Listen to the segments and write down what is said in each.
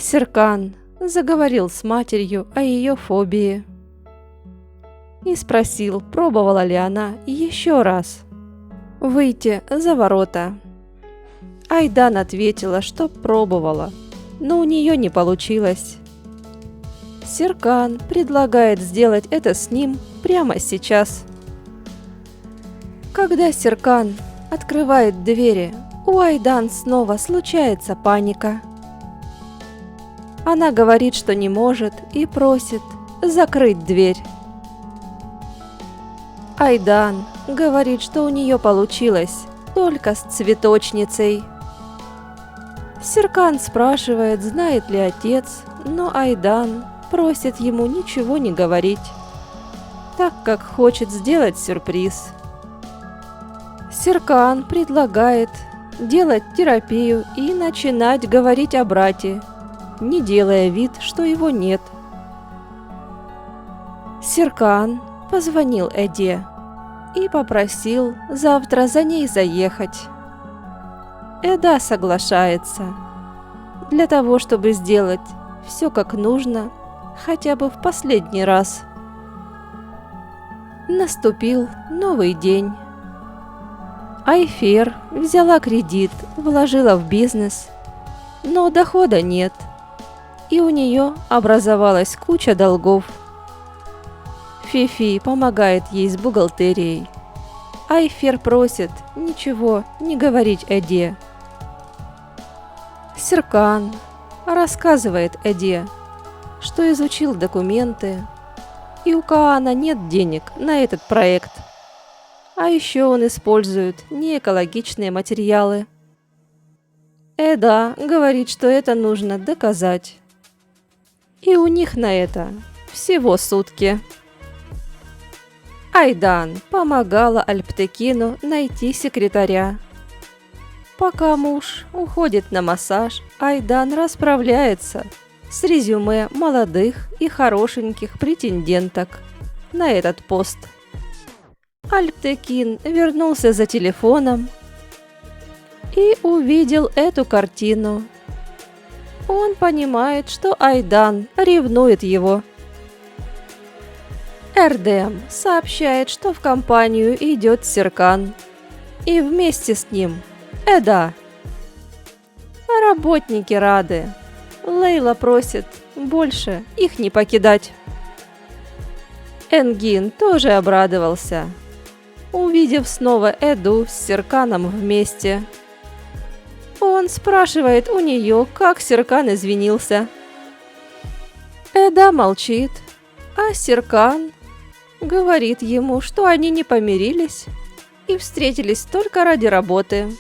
Серкан заговорил с матерью о ее фобии и спросил, пробовала ли она еще раз выйти за ворота. Айдан ответила, что пробовала, но у нее не получилось. Серкан предлагает сделать это с ним прямо сейчас. Когда Серкан открывает двери, у Айдан снова случается паника. Она говорит, что не может, и просит закрыть дверь. Айдан говорит, что у нее получилось только с цветочницей. Серкан спрашивает, знает ли отец, но Айдан просит ему ничего не говорить, так как хочет сделать сюрприз. Серкан предлагает делать терапию и начинать говорить о брате, не делая вид, что его нет. Серкан позвонил Эде и попросил завтра за ней заехать. Эда соглашается. Для того, чтобы сделать все как нужно, хотя бы в последний раз. Наступил новый день. Айфер взяла кредит, вложила в бизнес, но дохода нет, и у нее образовалась куча долгов. Фифи помогает ей с бухгалтерией. Айфер просит ничего не говорить Эде. Серкан рассказывает Эде, что изучил документы, и у Каана нет денег на этот проект. А еще он использует неэкологичные материалы. Эда говорит, что это нужно доказать. И у них на это всего сутки. Айдан помогала Альптекину найти секретаря. Пока муж уходит на массаж, Айдан расправляется с резюме молодых и хорошеньких претенденток на этот пост. Альптекин вернулся за телефоном и увидел эту картину. Он понимает, что Айдан ревнует его. Эрдем сообщает, что в компанию идет Серкан, и вместе с ним Эда. Работники рады. Лейла просит больше их не покидать. Энгин тоже обрадовался, увидев снова Эду с Серканом вместе. Он спрашивает у нее, как Серкан извинился. Эда молчит, а Серкан говорит ему, что они не помирились и встретились только ради работы.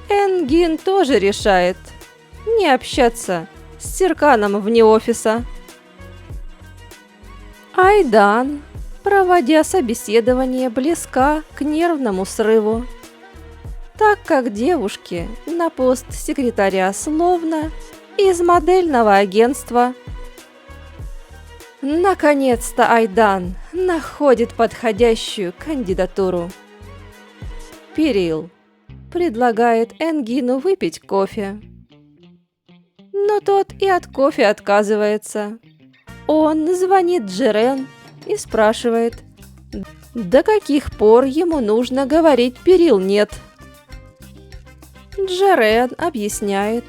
Энгин тоже решает не общаться с Серканом вне офиса. Айдан, проводя собеседование, близка к нервному срыву, так как девушки на пост секретаря словно из модельного агентства. Наконец-то Айдан находит подходящую кандидатуру. Перил предлагает Энгину выпить кофе, но тот и от кофе отказывается. Он звонит Джерен и спрашивает, до каких пор ему нужно говорить Перил нет. Джерен объясняет,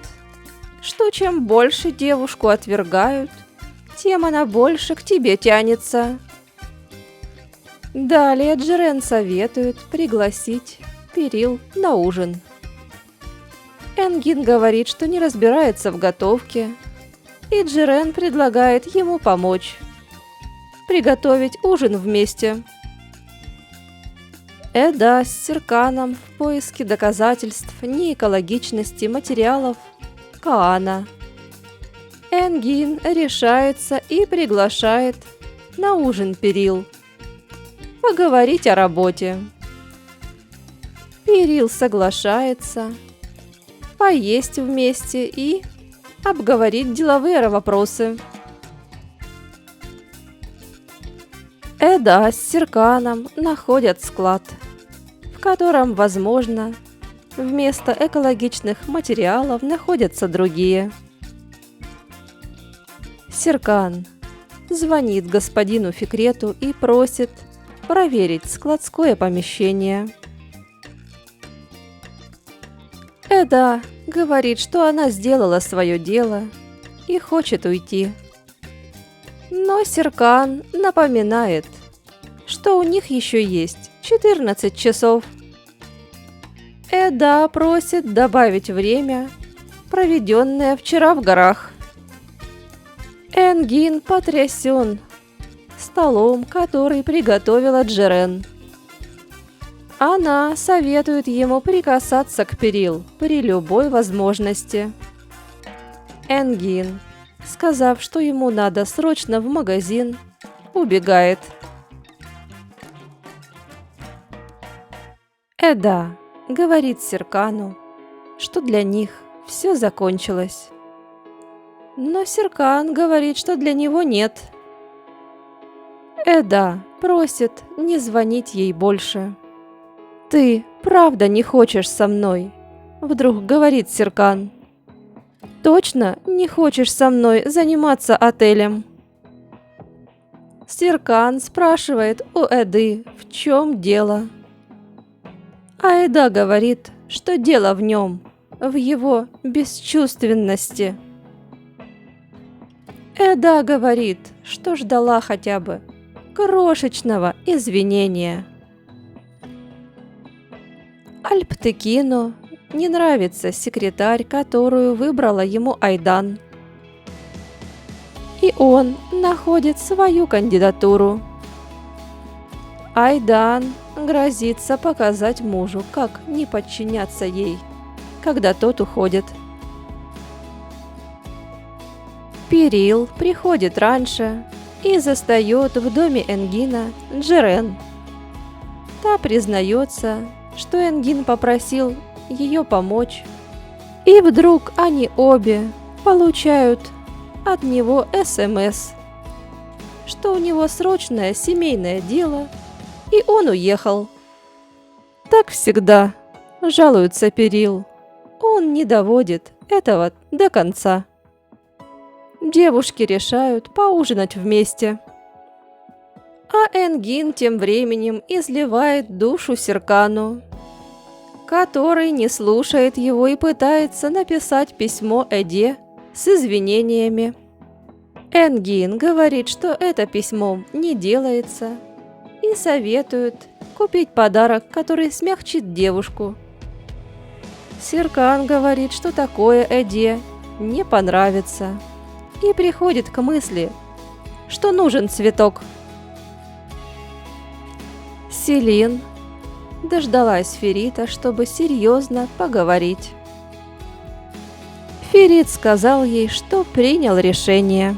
что чем больше девушку отвергают, тем она больше к тебе тянется. Далее Джерен советует пригласить Перил на ужин. Энгин говорит, что не разбирается в готовке, и Джерен предлагает ему помочь приготовить ужин вместе. Эда с Серканом в поиске доказательств неэкологичности материалов Каана. Энгин решается и приглашает на ужин Перил поговорить о работе. Перил соглашается поесть вместе и обговорить деловые вопросы. Эда с Серканом находят склад, в котором, возможно, вместо экологичных материалов находятся другие. Серкан звонит господину Фикрету и просит проверить складское помещение. Эда говорит, что она сделала свое дело и хочет уйти. Но Серкан напоминает, что у них еще есть 14 часов. Эда просит добавить время, проведенное вчера в горах. Энгин потрясен столом, который приготовила Джерен. Она советует ему прикасаться к перил при любой возможности. Энгин, сказав, что ему надо срочно в магазин, убегает. Эда говорит Серкану, что для них все закончилось. Но Серкан говорит, что для него нет. Эда просит не звонить ей больше. «Ты правда не хочешь со мной?» Вдруг говорит Серкан. «Точно не хочешь со мной заниматься отелем?» Серкан спрашивает у Эды, в чем дело. А Эда говорит, что дело в нем, в его бесчувственности. Эда говорит, что ждала хотя бы крошечного извинения. Альптыкину не нравится секретарь, которую выбрала ему Айдан. И он находит свою кандидатуру. Айдан грозится показать мужу, как не подчиняться ей, когда тот уходит. Перил приходит раньше и застает в доме Энгина Джерен. Та признается, что Энгин попросил ее помочь, и вдруг они обе получают от него СМС, что у него срочное семейное дело, и он уехал. Так всегда, жалуется Перил, он не доводит этого до конца. Девушки решают поужинать вместе. А Энгин тем временем изливает душу Серкану, который не слушает его и пытается написать письмо Эде с извинениями. Энгин говорит, что это письмом не делается, и советует купить подарок, который смягчит девушку. Серкан говорит, что такое Эде не понравится, и приходит к мысли, что нужен цветок. Селин дождалась Ферита, чтобы серьезно поговорить. Ферит сказал ей, что принял решение.